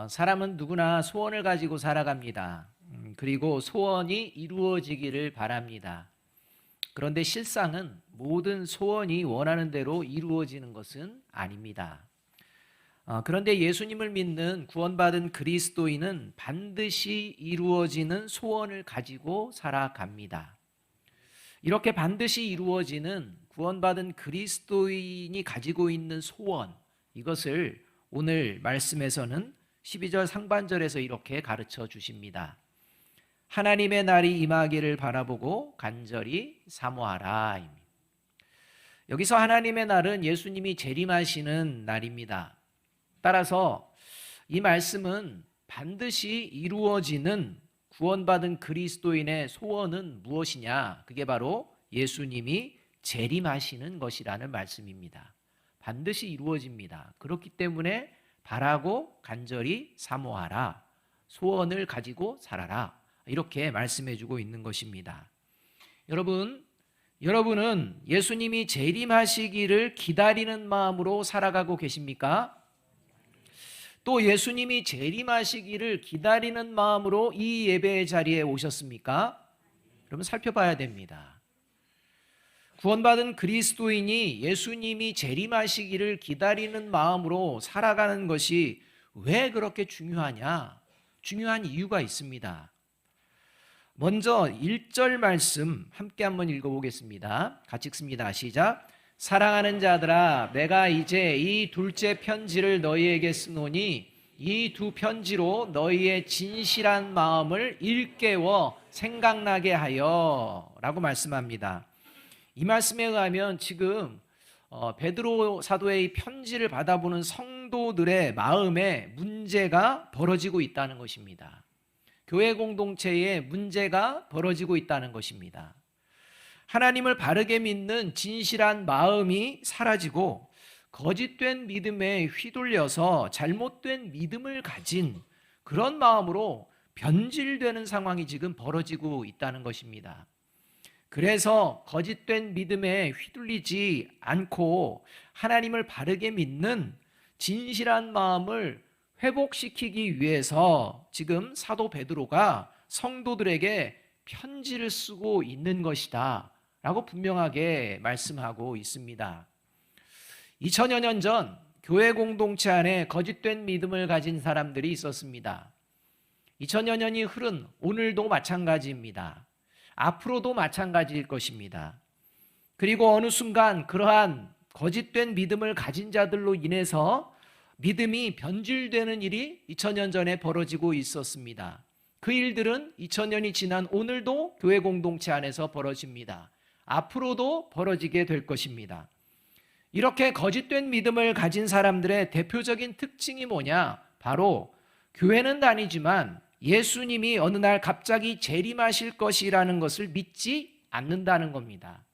사람은 누구나 소원을 가지고 살아갑니다. 그리고 소원이 이루어지기를 바랍니다. 그런데 실상은 모든 소원이 원하는 대로 이루어지는 것은 아닙니다. 그런데 예수님을 믿는 구원받은 그리스도인은 반드시 이루어지는 소원을 가지고 살아갑니다. 이렇게 반드시 이루어지는 구원받은 그리스도인이 가지고 있는 소원, 이것을 오늘 말씀에서는 12절 상반절에서 이렇게 가르쳐 주십니다. 하나님의 날이 임하기를 바라보고 간절히 사모하라. 여기서 하나님의 날은 예수님이 재림하시는 날입니다. 따라서 이 말씀은 반드시 이루어지는 구원받은 그리스도인의 소원은 무엇이냐? 그게 바로 예수님이 재림하시는 것이라는 말씀입니다. 반드시 이루어집니다. 그렇기 때문에 바라고 간절히 사모하라. 소원을 가지고 살아라. 이렇게 말씀해주고 있는 것입니다. 여러분은 예수님이 재림하시기를 기다리는 마음으로 살아가고 계십니까? 또 예수님이 재림하시기를 기다리는 마음으로 이 예배의 자리에 오셨습니까? 그러면 살펴봐야 됩니다. 구원받은 그리스도인이 예수님이 재림하시기를 기다리는 마음으로 살아가는 것이 왜 그렇게 중요하냐? 중요한 이유가 있습니다. 먼저 1절 말씀 함께 한번 읽어보겠습니다. 같이 읽습니다. 시작. 사랑하는 자들아, 내가 이제 이 둘째 편지를 너희에게 쓰노니 이 두 편지로 너희의 진실한 마음을 일깨워 생각나게 하여 라고 말씀합니다. 이 말씀에 의하면 지금 베드로 사도의 이 편지를 받아보는 성도들의 마음에 문제가 벌어지고 있다는 것입니다. 교회 공동체에 문제가 벌어지고 있다는 것입니다. 하나님을 바르게 믿는 진실한 마음이 사라지고 거짓된 믿음에 휘둘려서 잘못된 믿음을 가진 그런 마음으로 변질되는 상황이 지금 벌어지고 있다는 것입니다. 그래서 거짓된 믿음에 휘둘리지 않고 하나님을 바르게 믿는 진실한 마음을 회복시키기 위해서 지금 사도 베드로가 성도들에게 편지를 쓰고 있는 것이다 라고 분명하게 말씀하고 있습니다. 2000여 년 전 교회 공동체 안에 거짓된 믿음을 가진 사람들이 있었습니다. 2000여 년이 흐른 오늘도 마찬가지입니다. 앞으로도 마찬가지일 것입니다. 그리고 어느 순간 그러한 거짓된 믿음을 가진 자들로 인해서 믿음이 변질되는 일이 2000년 전에 벌어지고 있었습니다. 그 일들은 2000년이 지난 오늘도 교회 공동체 안에서 벌어집니다. 앞으로도 벌어지게 될 것입니다. 이렇게 거짓된 믿음을 가진 사람들의 대표적인 특징이 뭐냐? 바로 교회는 다니지만 예수님이 어느 날 갑자기 재림하실 것이라는 것을 믿지 않는다는 겁니다.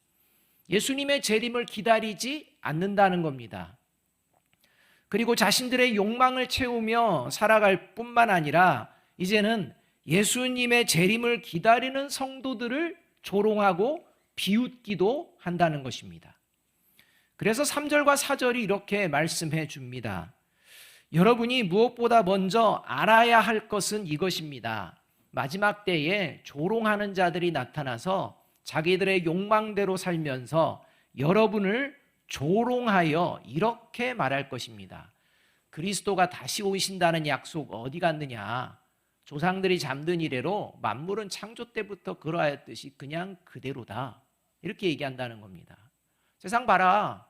예수님의 재림을 기다리지 않는다는 겁니다. 그리고 자신들의 욕망을 채우며 살아갈 뿐만 아니라 이제는 예수님의 재림을 기다리는 성도들을 조롱하고 비웃기도 한다는 것입니다. 그래서 3절과 4절이 이렇게 말씀해 줍니다. 여러분이 무엇보다 먼저 알아야 할 것은 이것입니다. 마지막 때에 조롱하는 자들이 나타나서 자기들의 욕망대로 살면서 여러분을 조롱하여 이렇게 말할 것입니다. 그리스도가 다시 오신다는 약속 어디 갔느냐? 조상들이 잠든 이래로 만물은 창조 때부터 그러하였듯이 그냥 그대로다. 이렇게 얘기한다는 겁니다. 세상 봐라.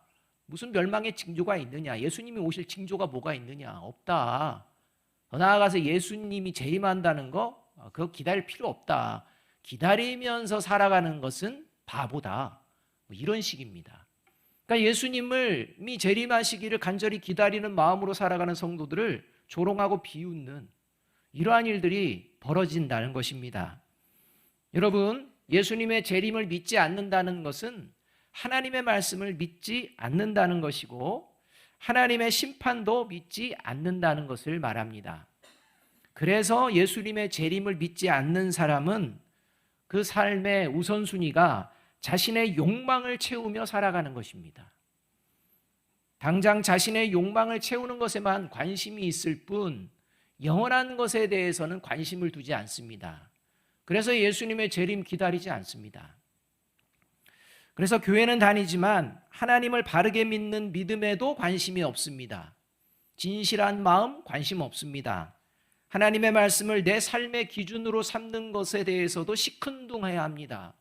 무슨 멸망의 징조가 있느냐? 예수님이 오실 징조가 뭐가 있느냐? 없다. 더 나아가서 예수님이 재림한다는 거 그거 기다릴 필요 없다. 기다리면서 살아가는 것은 바보다. 이런 식입니다. 그러니까 예수님이 재림하시기를 간절히 기다리는 마음으로 살아가는 성도들을 조롱하고 비웃는 이러한 일들이 벌어진다는 것입니다. 여러분, 예수님의 재림을 믿지 않는다는 것은 하나님의 말씀을 믿지 않는다는 것이고 하나님의 심판도 믿지 않는다는 것을 말합니다. 그래서 예수님의 재림을 믿지 않는 사람은 그 삶의 우선순위가 자신의 욕망을 채우며 살아가는 것입니다. 당장 자신의 욕망을 채우는 것에만 관심이 있을 뿐 영원한 것에 대해서는 관심을 두지 않습니다. 그래서 예수님의 재림 기다리지 않습니다. 그래서 교회는 다니지만 하나님을 바르게 믿는 믿음에도 관심이 없습니다. 진실한 마음 관심 없습니다. 하나님의 말씀을 내 삶의 기준으로 삼는 것에 대해서도 시큰둥해야 합니다.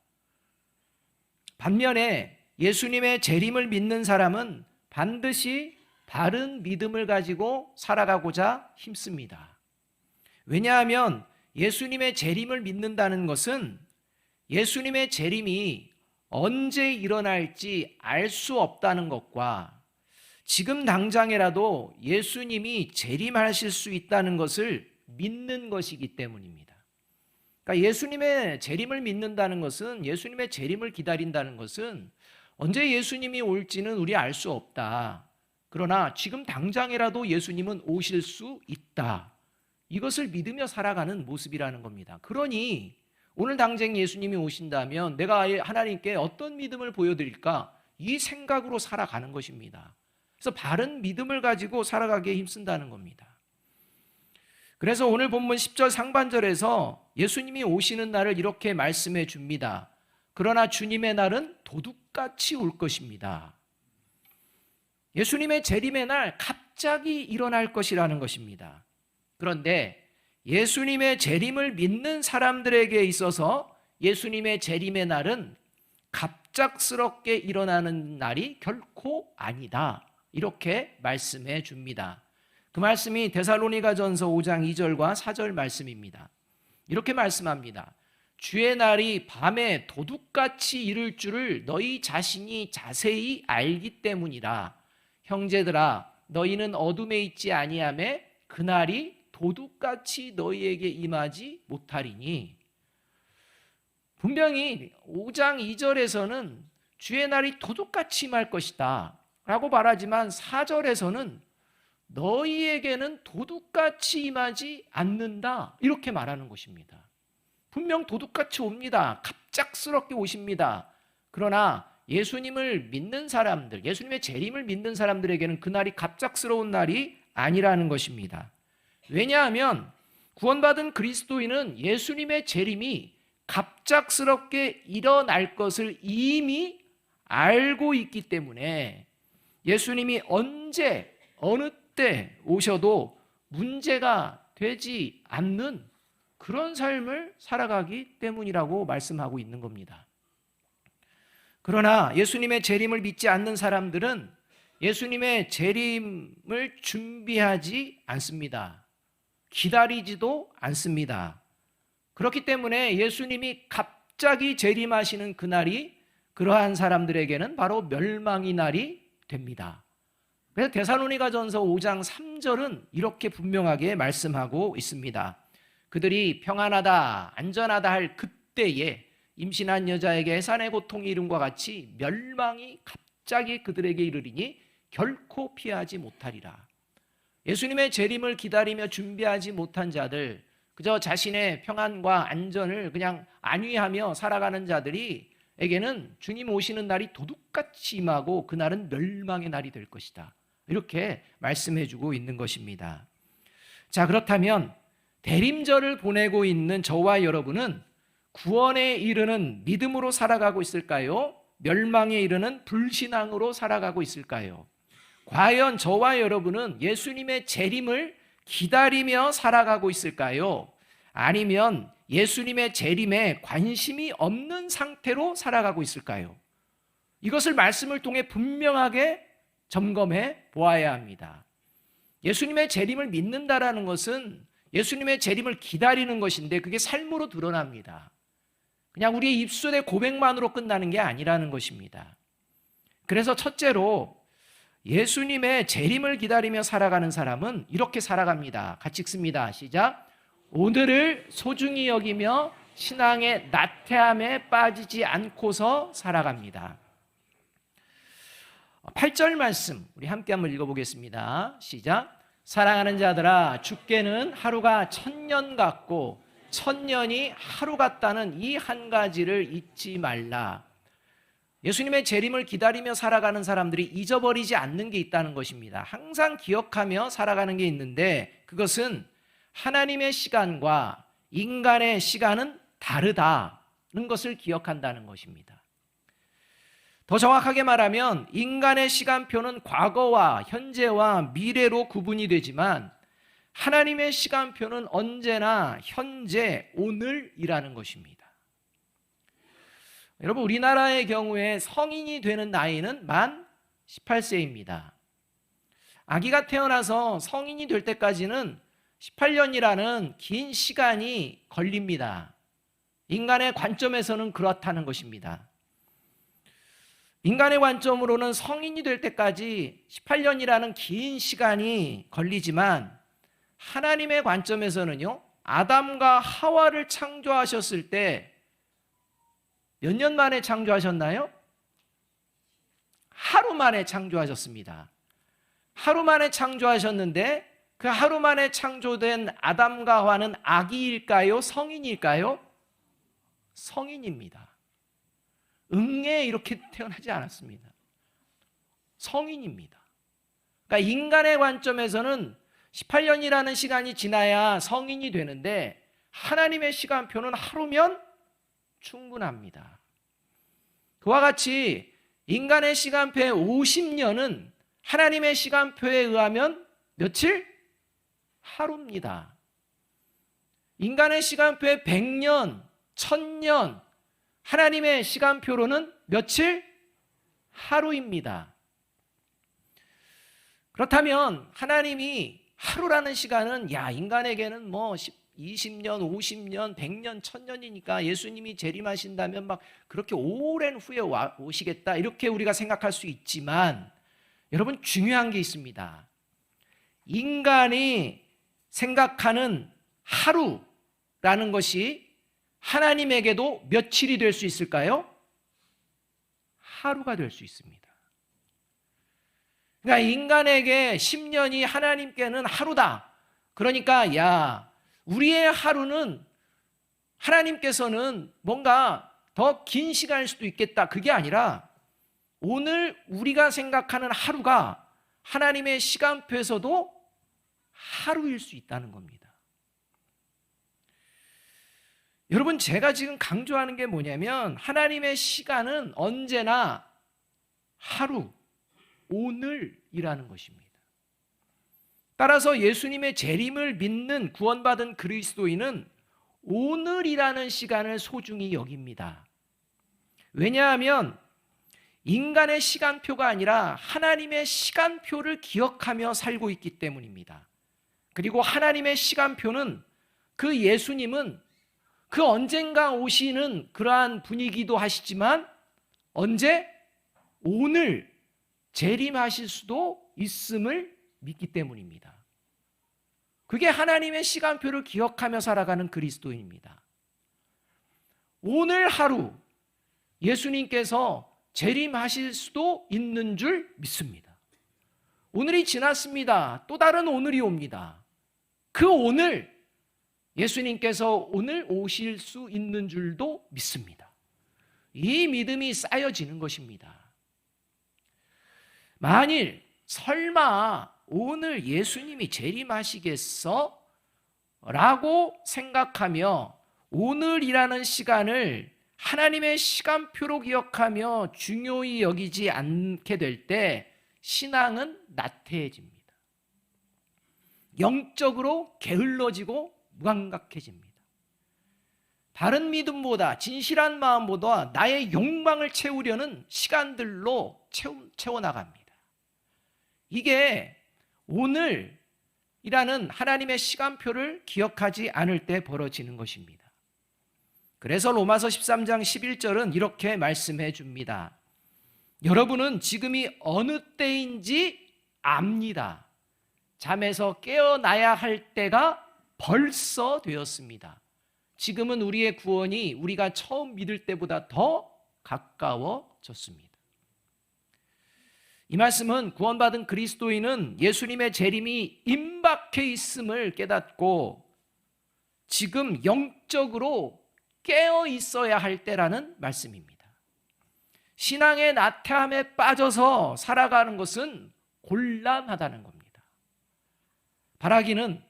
반면에 예수님의 재림을 믿는 사람은 반드시 바른 믿음을 가지고 살아가고자 힘씁니다. 왜냐하면 예수님의 재림을 믿는다는 것은 예수님의 재림이 언제 일어날지 알 수 없다는 것과 지금 당장이라도 예수님이 재림하실 수 있다는 것을 믿는 것이기 때문입니다. 그러니까 예수님의 재림을 믿는다는 것은, 예수님의 재림을 기다린다는 것은 언제 예수님이 올지는 우리 알 수 없다. 그러나 지금 당장이라도 예수님은 오실 수 있다. 이것을 믿으며 살아가는 모습이라는 겁니다. 그러니 오늘 당장 예수님이 오신다면 내가 하나님께 어떤 믿음을 보여드릴까? 이 생각으로 살아가는 것입니다. 그래서 바른 믿음을 가지고 살아가기에 힘쓴다는 겁니다. 그래서 오늘 본문 10절 상반절에서 예수님이 오시는 날을 이렇게 말씀해 줍니다. 그러나 주님의 날은 도둑같이 올 것입니다. 예수님의 재림의 날 갑자기 일어날 것이라는 것입니다. 그런데 예수님의 재림을 믿는 사람들에게 있어서 예수님의 재림의 날은 갑작스럽게 일어나는 날이 결코 아니다. 이렇게 말씀해 줍니다. 그 말씀이 데살로니가전서 5장 2절과 4절 말씀입니다. 이렇게 말씀합니다. 주의 날이 밤에 도둑같이 이를 줄을 너희 자신이 자세히 알기 때문이라. 형제들아, 너희는 어둠에 있지 아니하매 그날이 도둑같이 너희에게 임하지 못하리니. 분명히 5장 2절에서는 주의 날이 도둑같이 임할 것이다 라고 말하지만 4절에서는 너희에게는 도둑같이 임하지 않는다 이렇게 말하는 것입니다. 분명 도둑같이 옵니다. 갑작스럽게 오십니다. 그러나 예수님을 믿는 사람들, 예수님의 재림을 믿는 사람들에게는 그날이 갑작스러운 날이 아니라는 것입니다. 왜냐하면 구원받은 그리스도인은 예수님의 재림이 갑작스럽게 일어날 것을 이미 알고 있기 때문에 예수님이 언제 어느 때 오셔도 문제가 되지 않는 그런 삶을 살아가기 때문이라고 말씀하고 있는 겁니다. 그러나 예수님의 재림을 믿지 않는 사람들은 예수님의 재림을 준비하지 않습니다. 기다리지도 않습니다. 그렇기 때문에 예수님이 갑자기 재림하시는 그날이 그러한 사람들에게는 바로 멸망의 날이 됩니다. 그래서 데살로니가전서 5장 3절은 이렇게 분명하게 말씀하고 있습니다. 그들이 평안하다, 안전하다 할 그때에 임신한 여자에게 해산의 고통이 이름과 같이 멸망이 갑자기 그들에게 이르리니 결코 피하지 못하리라. 예수님의 재림을 기다리며 준비하지 못한 자들, 그저 자신의 평안과 안전을 그냥 안위하며 살아가는 자들에게는 주님 오시는 날이 도둑같이 임하고 그날은 멸망의 날이 될 것이다. 이렇게 말씀해주고 있는 것입니다. 자, 그렇다면 대림절을 보내고 있는 저와 여러분은 구원에 이르는 믿음으로 살아가고 있을까요? 멸망에 이르는 불신앙으로 살아가고 있을까요? 과연 저와 여러분은 예수님의 재림을 기다리며 살아가고 있을까요? 아니면 예수님의 재림에 관심이 없는 상태로 살아가고 있을까요? 이것을 말씀을 통해 분명하게 점검해 보아야 합니다. 예수님의 재림을 믿는다라는 것은 예수님의 재림을 기다리는 것인데 그게 삶으로 드러납니다. 그냥 우리의 입술의 고백만으로 끝나는 게 아니라는 것입니다. 그래서 첫째로 예수님의 재림을 기다리며 살아가는 사람은 이렇게 살아갑니다. 같이 읽습니다. 시작. 오늘을 소중히 여기며 신앙의 나태함에 빠지지 않고서 살아갑니다. 8절 말씀 우리 함께 한번 읽어보겠습니다. 시작. 사랑하는 자들아, 주께는 하루가 1000년 같고 1000년이 하루 같다는 이 한 가지를 잊지 말라. 예수님의 재림을 기다리며 살아가는 사람들이 잊어버리지 않는 게 있다는 것입니다. 항상 기억하며 살아가는 게 있는데 그것은 하나님의 시간과 인간의 시간은 다르다는 것을 기억한다는 것입니다. 더 정확하게 말하면 인간의 시간표는 과거와 현재와 미래로 구분이 되지만 하나님의 시간표는 언제나 현재, 오늘이라는 것입니다. 여러분, 우리나라의 경우에 성인이 되는 나이는 만 18세입니다. 아기가 태어나서 성인이 될 때까지는 18년이라는 긴 시간이 걸립니다. 인간의 관점에서는 그렇다는 것입니다. 인간의 관점으로는 성인이 될 때까지 18년이라는 긴 시간이 걸리지만 하나님의 관점에서는요, 아담과 하와를 창조하셨을 때 몇 년 만에 창조하셨나요? 하루 만에 창조하셨습니다. 하루 만에 창조하셨는데 그 하루 만에 창조된 아담과 하와는 아기일까요? 성인일까요? 성인입니다. 응애 이렇게 태어나지 않았습니다. 성인입니다. 그러니까 인간의 관점에서는 18년이라는 시간이 지나야 성인이 되는데 하나님의 시간표는 하루면 충분합니다. 그와 같이 인간의 시간표의 50년은 하나님의 시간표에 의하면 며칠? 하루입니다. 인간의 시간표의 100년, 1000년, 하나님의 시간표로는 며칠? 하루입니다. 그렇다면 하나님이 하루라는 시간은 인간에게는 20년, 50년, 100년, 1000년이니까 예수님이 재림하신다면 막 그렇게 오랜 후에 오시겠다 이렇게 우리가 생각할 수 있지만 여러분, 중요한 게 있습니다. 인간이 생각하는 하루라는 것이 하나님에게도 며칠이 될 수 있을까요? 하루가 될 수 있습니다. 그러니까 인간에게 10년이 하나님께는 하루다. 그러니까 우리의 하루는 하나님께서는 뭔가 더 긴 시간일 수도 있겠다. 그게 아니라 오늘 우리가 생각하는 하루가 하나님의 시간표에서도 하루일 수 있다는 겁니다. 여러분, 제가 지금 강조하는 게 뭐냐면 하나님의 시간은 언제나 하루, 오늘이라는 것입니다. 따라서 예수님의 재림을 믿는 구원받은 그리스도인은 오늘이라는 시간을 소중히 여깁니다. 왜냐하면 인간의 시간표가 아니라 하나님의 시간표를 기억하며 살고 있기 때문입니다. 그리고 하나님의 시간표는 그 예수님은 그 언젠가 오시는 그러한 분이기도 하시지만 언제? 오늘 재림하실 수도 있음을 믿기 때문입니다. 그게 하나님의 시간표를 기억하며 살아가는 그리스도인입니다. 오늘 하루 예수님께서 재림하실 수도 있는 줄 믿습니다. 오늘이 지났습니다. 또 다른 오늘이 옵니다. 그 오늘 예수님께서 오늘 오실 수 있는 줄도 믿습니다. 이 믿음이 쌓여지는 것입니다. 만일 설마 오늘 예수님이 재림하시겠어? 라고 생각하며 오늘이라는 시간을 하나님의 시간표로 기억하며 중요히 여기지 않게 될 때 신앙은 나태해집니다. 영적으로 게을러지고 무감각해집니다. 바른 믿음보다 진실한 마음보다 나의 욕망을 채우려는 시간들로 채워나갑니다. 이게 오늘이라는 하나님의 시간표를 기억하지 않을 때 벌어지는 것입니다. 그래서 로마서 13장 11절은 이렇게 말씀해 줍니다. 여러분은 지금이 어느 때인지 압니다. 잠에서 깨어나야 할 때가 벌써 되었습니다. 지금은 우리의 구원이 우리가 처음 믿을 때보다 더 가까워졌습니다. 이 말씀은 구원받은 그리스도인은 예수님의 재림이 임박해 있음을 깨닫고 지금 영적으로 깨어 있어야 할 때라는 말씀입니다. 신앙의 나태함에 빠져서 살아가는 것은 곤란하다는 겁니다. 바라기는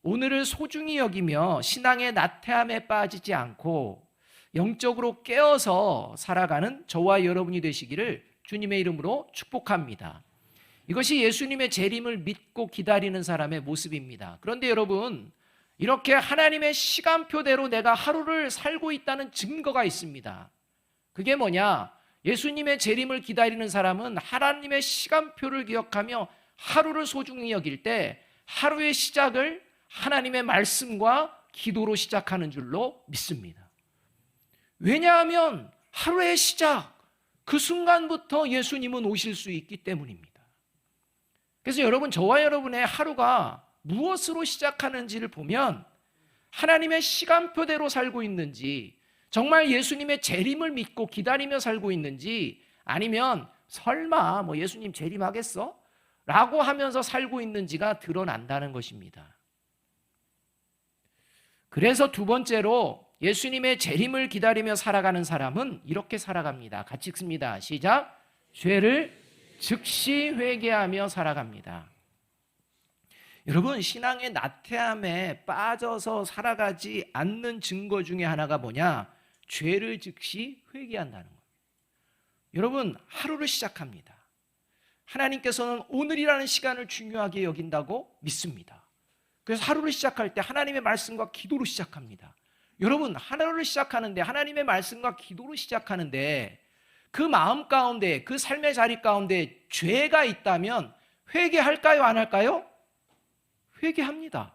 오늘을 소중히 여기며 신앙의 나태함에 빠지지 않고 영적으로 깨어서 살아가는 저와 여러분이 되시기를 주님의 이름으로 축복합니다. 이것이 예수님의 재림을 믿고 기다리는 사람의 모습입니다. 그런데 여러분, 이렇게 하나님의 시간표대로 내가 하루를 살고 있다는 증거가 있습니다. 그게 뭐냐? 예수님의 재림을 기다리는 사람은 하나님의 시간표를 기억하며 하루를 소중히 여길 때 하루의 시작을 하나님의 말씀과 기도로 시작하는 줄로 믿습니다. 왜냐하면 하루의 시작, 그 순간부터 예수님은 오실 수 있기 때문입니다. 그래서 여러분, 저와 여러분의 하루가 무엇으로 시작하는지를 보면 하나님의 시간표대로 살고 있는지, 정말 예수님의 재림을 믿고 기다리며 살고 있는지, 아니면 설마 예수님 재림하겠어? 라고 하면서 살고 있는지가 드러난다는 것입니다. 그래서 두 번째로 예수님의 재림을 기다리며 살아가는 사람은 이렇게 살아갑니다. 같이 읽습니다. 시작. 죄를 즉시 회개하며 살아갑니다. 여러분, 신앙의 나태함에 빠져서 살아가지 않는 증거 중에 하나가 뭐냐? 죄를 즉시 회개한다는 거예요. 여러분, 하루를 시작합니다. 하나님께서는 오늘이라는 시간을 중요하게 여긴다고 믿습니다. 그래서 하루를 시작할 때 하나님의 말씀과 기도로 시작합니다. 여러분, 하루를 시작하는데, 하나님의 말씀과 기도로 시작하는데 그 마음 가운데, 그 삶의 자리 가운데 죄가 있다면 회개할까요? 안 할까요? 회개합니다.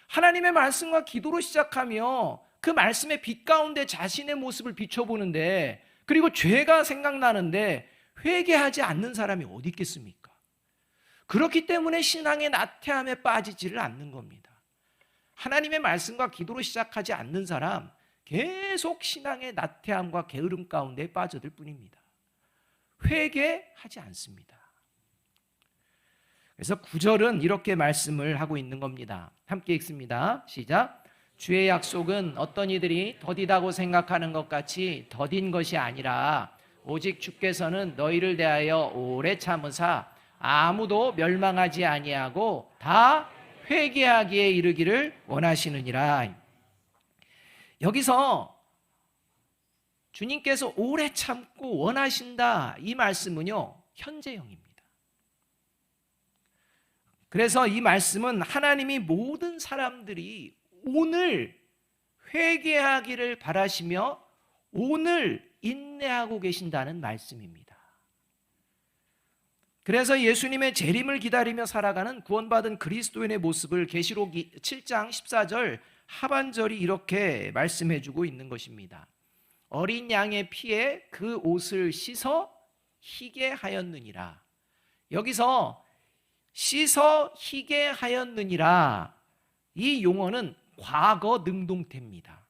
하나님의 말씀과 기도로 시작하며 그 말씀의 빛 가운데 자신의 모습을 비춰보는데, 그리고 죄가 생각나는데 회개하지 않는 사람이 어디 있겠습니까? 그렇기 때문에 신앙의 나태함에 빠지지를 않는 겁니다. 하나님의 말씀과 기도로 시작하지 않는 사람, 계속 신앙의 나태함과 게으름 가운데 빠져들 뿐입니다. 회개하지 않습니다. 그래서 9절은 이렇게 말씀을 하고 있는 겁니다. 함께 읽습니다. 시작. 주의 약속은 어떤 이들이 더디다고 생각하는 것 같이 더딘 것이 아니라 오직 주께서는 너희를 대하여 오래 참으사 아무도 멸망하지 아니하고 다 회개하기에 이르기를 원하시느니라. 여기서 주님께서 오래 참고 원하신다, 이 말씀은요, 현재형입니다. 그래서 이 말씀은 하나님이 모든 사람들이 오늘 회개하기를 바라시며 오늘 인내하고 계신다는 말씀입니다. 그래서 예수님의 재림을 기다리며 살아가는 구원받은 그리스도인의 모습을 계시록 7장 14절 하반절이 이렇게 말씀해주고 있는 것입니다. 어린 양의 피에 그 옷을 씻어 희게 하였느니라. 여기서 씻어 희게 하였느니라, 이 용어는 과거 능동태입니다.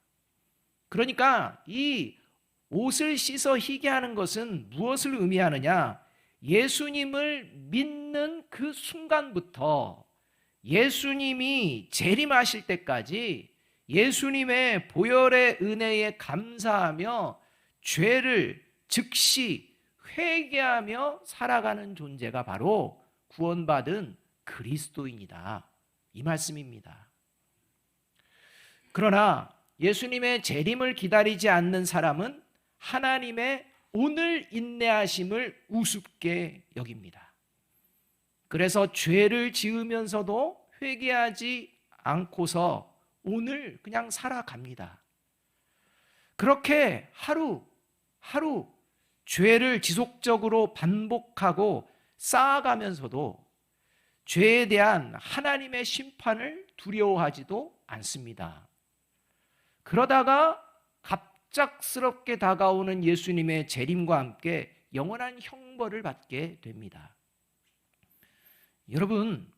그러니까 이 옷을 씻어 희게 하는 것은 무엇을 의미하느냐? 예수님을 믿는 그 순간부터 예수님이 재림하실 때까지 예수님의 보혈의 은혜에 감사하며 죄를 즉시 회개하며 살아가는 존재가 바로 구원받은 그리스도인이다, 이 말씀입니다. 그러나 예수님의 재림을 기다리지 않는 사람은 하나님의 오늘 인내하심을 우습게 여깁니다. 그래서 죄를 지으면서도 회개하지 않고서 오늘 그냥 살아갑니다. 그렇게 하루 죄를 지속적으로 반복하고 쌓아가면서도 죄에 대한 하나님의 심판을 두려워하지도 않습니다. 그러다가 갑작스럽게 다가오는 예수님의 재림과 함께 영원한 형벌을 받게 됩니다. 여러분,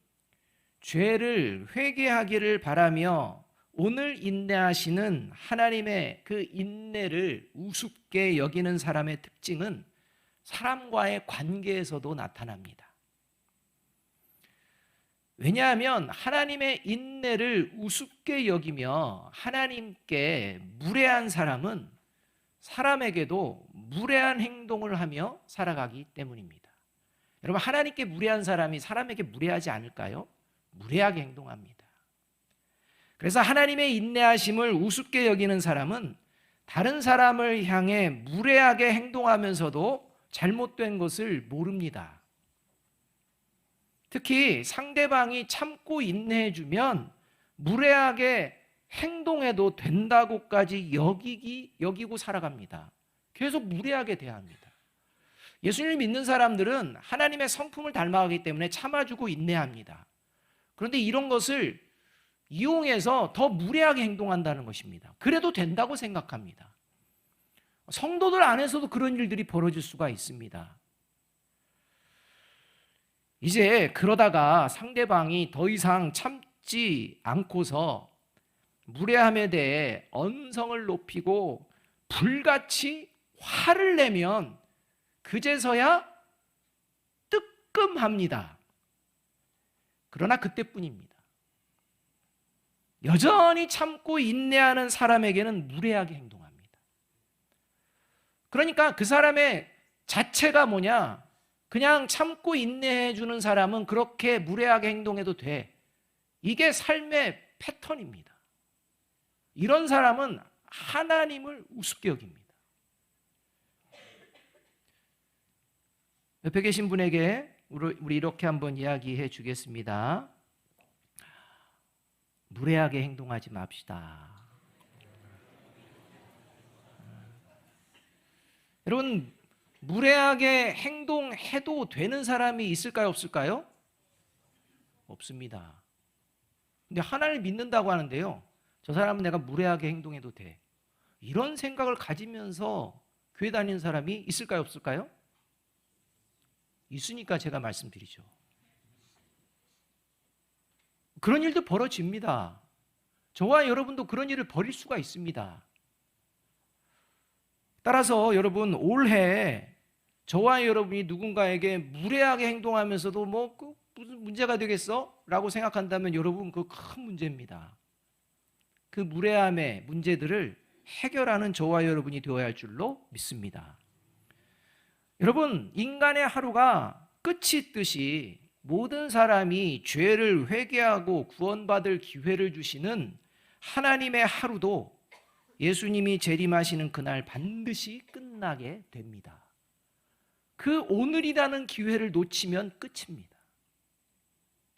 죄를 회개하기를 바라며 오늘 인내하시는 하나님의 그 인내를 우습게 여기는 사람의 특징은 사람과의 관계에서도 나타납니다. 왜냐하면 하나님의 인내를 우습게 여기며 하나님께 무례한 사람은 사람에게도 무례한 행동을 하며 살아가기 때문입니다. 여러분, 하나님께 무례한 사람이 사람에게 무례하지 않을까요? 무례하게 행동합니다. 그래서 하나님의 인내하심을 우습게 여기는 사람은 다른 사람을 향해 무례하게 행동하면서도 잘못된 것을 모릅니다. 특히 상대방이 참고 인내해주면 무례하게 행동해도 된다고까지 여기고 살아갑니다. 계속 무례하게 대합니다. 예수님을 믿는 사람들은 하나님의 성품을 닮아가기 때문에 참아주고 인내합니다. 그런데 이런 것을 이용해서 더 무례하게 행동한다는 것입니다. 그래도 된다고 생각합니다. 성도들 안에서도 그런 일들이 벌어질 수가 있습니다. 이제 그러다가 상대방이 더 이상 참지 않고서 무례함에 대해 언성을 높이고 불같이 화를 내면 그제서야 뜨끔합니다. 그러나 그때뿐입니다. 여전히 참고 인내하는 사람에게는 무례하게 행동합니다. 그러니까 그 사람의 자체가 뭐냐? 그냥 참고 인내해 주는 사람은 그렇게 무례하게 행동해도 돼. 이게 삶의 패턴입니다. 이런 사람은 하나님을 우습게 여깁니다. 옆에 계신 분에게 우리 이렇게 한번 이야기해 주겠습니다. 무례하게 행동하지 맙시다. 여러분, 무례하게 행동해도 되는 사람이 있을까요, 없을까요? 없습니다. 근데 하나님을 믿는다고 하는데요, 저 사람은 내가 무례하게 행동해도 돼, 이런 생각을 가지면서 교회 다니는 사람이 있을까요, 없을까요? 있으니까 제가 말씀드리죠. 그런 일도 벌어집니다. 저와 여러분도 그런 일을 벌일 수가 있습니다. 따라서 여러분, 올해 저와 여러분이 누군가에게 무례하게 행동하면서도 무슨 문제가 되겠어? 라고 생각한다면 여러분, 그거 큰 문제입니다. 그 무례함의 문제들을 해결하는 저와 여러분이 되어야 할 줄로 믿습니다. 여러분, 인간의 하루가 끝이 있듯이 모든 사람이 죄를 회개하고 구원받을 기회를 주시는 하나님의 하루도 예수님이 재림하시는 그날 반드시 끝나게 됩니다. 그 오늘이라는 기회를 놓치면 끝입니다.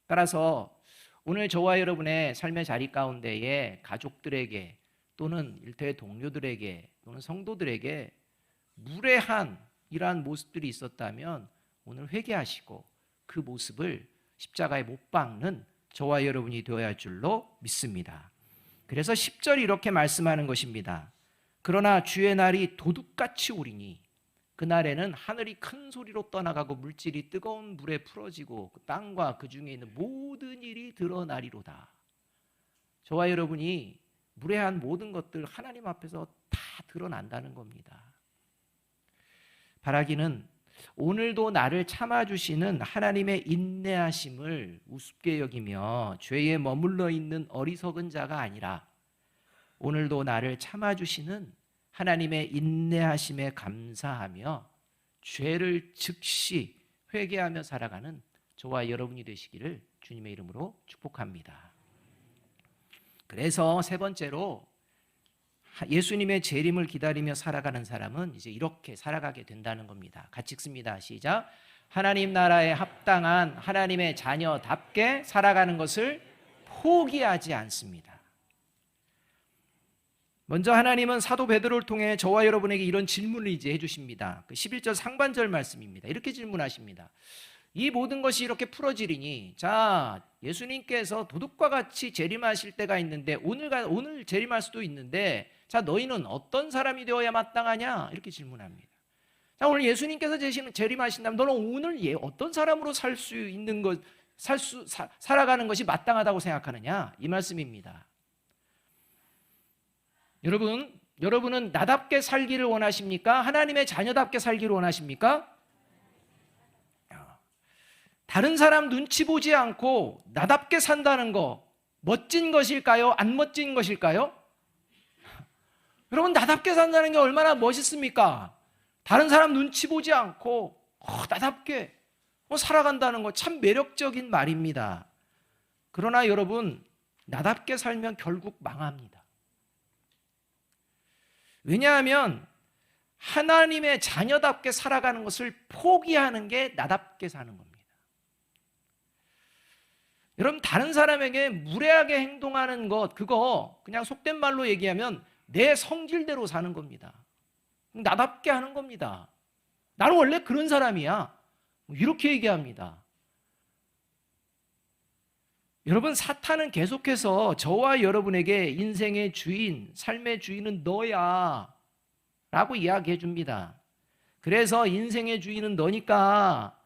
따라서 오늘 저와 여러분의 삶의 자리 가운데에 가족들에게 또는 일터의 동료들에게 또는 성도들에게 무례한 이러한 모습들이 있었다면 오늘 회개하시고 그 모습을 십자가에 못 박는 저와 여러분이 되어야 할 줄로 믿습니다. 그래서 10절이 이렇게 말씀하는 것입니다. 그러나 주의 날이 도둑같이 오리니 그날에는 하늘이 큰 소리로 떠나가고 물질이 뜨거운 물에 풀어지고 땅과 그 중에 있는 모든 일이 드러나리로다. 저와 여러분이 무례한 모든 것들 하나님 앞에서 다 드러난다는 겁니다. 바라기는 오늘도 나를 참아주시는 하나님의 인내하심을 우습게 여기며 죄에 머물러 있는 어리석은 자가 아니라 오늘도 나를 참아주시는 하나님의 인내하심에 감사하며 죄를 즉시 회개하며 살아가는 저와 여러분이 되시기를 주님의 이름으로 축복합니다. 그래서 세 번째로 예수님의 재림을 기다리며 살아가는 사람은 이제 이렇게 살아가게 된다는 겁니다. 같이 읽습니다. 시작. 하나님 나라에 합당한 하나님의 자녀답게 살아가는 것을 포기하지 않습니다. 먼저 하나님은 사도 베드로를 통해 저와 여러분에게 이런 질문을 이제 해주십니다. 11절 상반절 말씀입니다. 이렇게 질문하십니다. 이 모든 것이 이렇게 풀어지리니, 자, 예수님께서 도둑과 같이 재림하실 때가 있는데 오늘 재림할 수도 있는데, 자, 너희는 어떤 사람이 되어야 마땅하냐? 이렇게 질문합니다. 자, 오늘 예수님께서 재림하신다면 너는 오늘 어떤 사람으로 살 수 있는 것, 살아가는 것이 마땅하다고 생각하느냐? 이 말씀입니다. 여러분은 나답게 살기를 원하십니까? 하나님의 자녀답게 살기를 원하십니까? 다른 사람 눈치 보지 않고 나답게 산다는 거 멋진 것일까요? 안 멋진 것일까요? 여러분, 나답게 산다는 게 얼마나 멋있습니까? 다른 사람 눈치 보지 않고 나답게 살아간다는 거 참 매력적인 말입니다. 그러나 여러분, 나답게 살면 결국 망합니다. 왜냐하면 하나님의 자녀답게 살아가는 것을 포기하는 게 나답게 사는 겁니다. 여러분, 다른 사람에게 무례하게 행동하는 것, 그거 그냥 속된 말로 얘기하면 내 성질대로 사는 겁니다. 나답게 하는 겁니다. 나는 원래 그런 사람이야, 이렇게 얘기합니다. 여러분, 사탄은 계속해서 저와 여러분에게 인생의 주인, 삶의 주인은 너야 라고 이야기해 줍니다. 그래서 인생의 주인은 너니까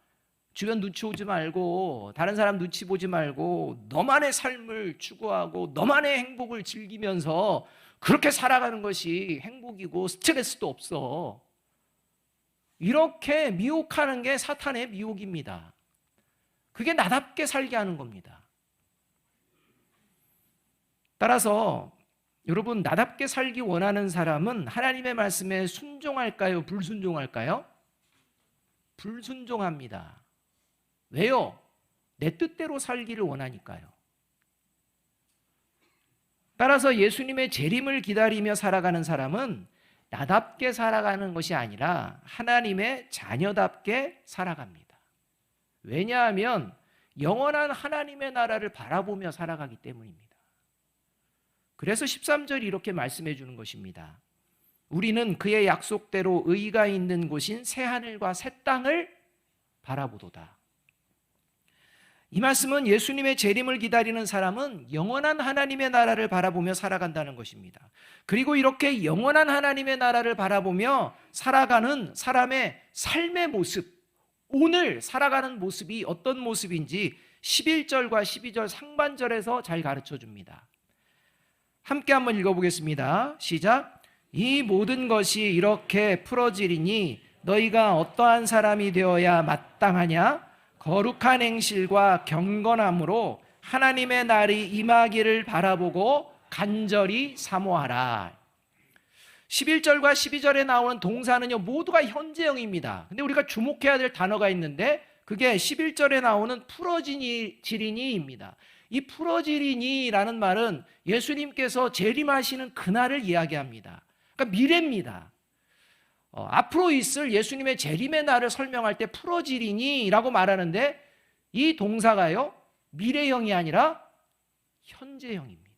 주변 눈치 오지 말고, 다른 사람 눈치 보지 말고, 너만의 삶을 추구하고 너만의 행복을 즐기면서 그렇게 살아가는 것이 행복이고 스트레스도 없어. 이렇게 미혹하는 게 사탄의 미혹입니다. 그게 나답게 살게 하는 겁니다. 따라서 여러분, 나답게 살기 원하는 사람은 하나님의 말씀에 순종할까요? 불순종할까요? 불순종합니다. 왜요? 내 뜻대로 살기를 원하니까요. 따라서 예수님의 재림을 기다리며 살아가는 사람은 나답게 살아가는 것이 아니라 하나님의 자녀답게 살아갑니다. 왜냐하면 영원한 하나님의 나라를 바라보며 살아가기 때문입니다. 그래서 13절이 이렇게 말씀해 주는 것입니다. 우리는 그의 약속대로 의가 있는 곳인 새하늘과 새 땅을 바라보도다. 이 말씀은 예수님의 재림을 기다리는 사람은 영원한 하나님의 나라를 바라보며 살아간다는 것입니다. 그리고 이렇게 영원한 하나님의 나라를 바라보며 살아가는 사람의 삶의 모습, 오늘 살아가는 모습이 어떤 모습인지 11절과 12절 상반절에서 잘 가르쳐 줍니다. 함께 한번 읽어보겠습니다. 시작. 이 모든 것이 이렇게 풀어지리니 너희가 어떠한 사람이 되어야 마땅하냐? 거룩한 행실과 경건함으로 하나님의 날이 임하기를 바라보고 간절히 사모하라. 11절과 12절에 나오는 동사는요, 모두가 현재형입니다. 근데 우리가 주목해야 될 단어가 있는데 그게 11절에 나오는 풀어지리니입니다. 이 풀어지리니라는 말은 예수님께서 재림하시는 그날을 이야기합니다. 그러니까 미래입니다. 앞으로 있을 예수님의 재림의 날을 설명할 때 풀어지리니라고 말하는데 이 동사가요, 미래형이 아니라 현재형입니다.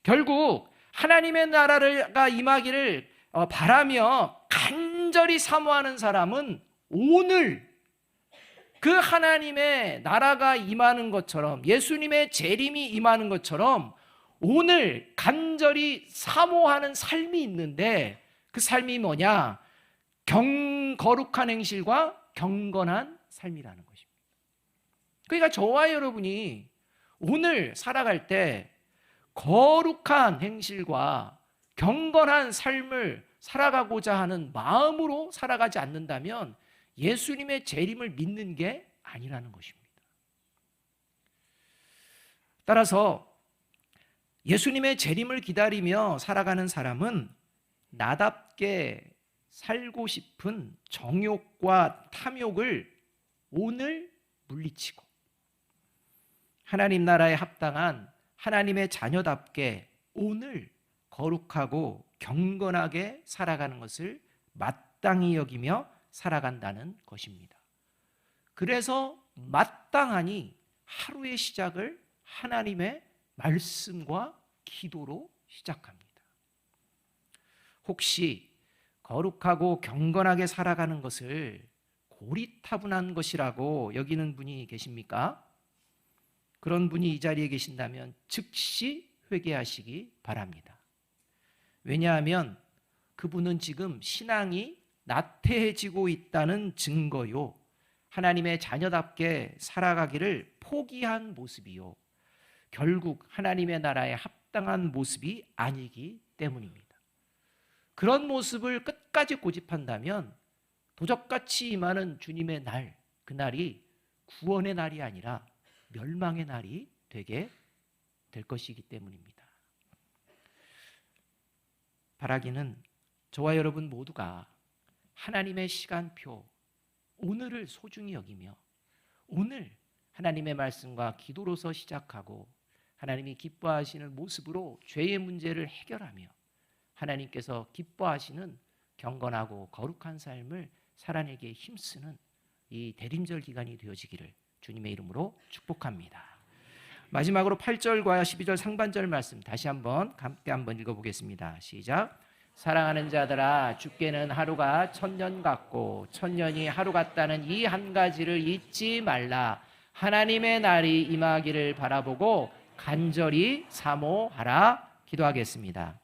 결국 하나님의 나라가 임하기를 바라며 간절히 사모하는 사람은 오늘 그 하나님의 나라가 임하는 것처럼, 예수님의 재림이 임하는 것처럼 오늘 간절히 사모하는 삶이 있는데 그 삶이 뭐냐? 거룩한 행실과 경건한 삶이라는 것입니다. 그러니까 저와 여러분이 오늘 살아갈 때 거룩한 행실과 경건한 삶을 살아가고자 하는 마음으로 살아가지 않는다면 예수님의 재림을 믿는 게 아니라는 것입니다. 따라서 예수님의 재림을 기다리며 살아가는 사람은 나답게 살고 싶은 정욕과 탐욕을 오늘 물리치고 하나님 나라에 합당한 하나님의 자녀답게 오늘 거룩하고 경건하게 살아가는 것을 마땅히 여기며 살아간다는 것입니다. 그래서 마땅하니 하루의 시작을 하나님의 말씀과 기도로 시작합니다. 혹시 거룩하고 경건하게 살아가는 것을 고리타분한 것이라고 여기는 분이 계십니까? 그런 분이 이 자리에 계신다면 즉시 회개하시기 바랍니다. 왜냐하면 그분은 지금 신앙이 나태해지고 있다는 증거요, 하나님의 자녀답게 살아가기를 포기한 모습이요, 결국 하나님의 나라에 합당한 모습이 아니기 때문입니다. 그런 모습을 끝까지 고집한다면 도적같이 임하는 주님의 날, 그날이 구원의 날이 아니라 멸망의 날이 되게 될 것이기 때문입니다. 바라기는 저와 여러분 모두가 하나님의 시간표, 오늘을 소중히 여기며 오늘 하나님의 말씀과 기도로서 시작하고 하나님이 기뻐하시는 모습으로 죄의 문제를 해결하며 하나님께서 기뻐하시는 경건하고 거룩한 삶을 살아내기에 힘쓰는 이 대림절 기간이 되어지기를 주님의 이름으로 축복합니다. 마지막으로 8절과 12절 상반절 말씀 다시 함께 한번 읽어보겠습니다. 시작. 사랑하는 자들아, 주께는 하루가 1000년 같고 1000년이 하루 같다는 이 한 가지를 잊지 말라. 하나님의 날이 임하기를 바라보고 간절히 사모하라. 기도하겠습니다.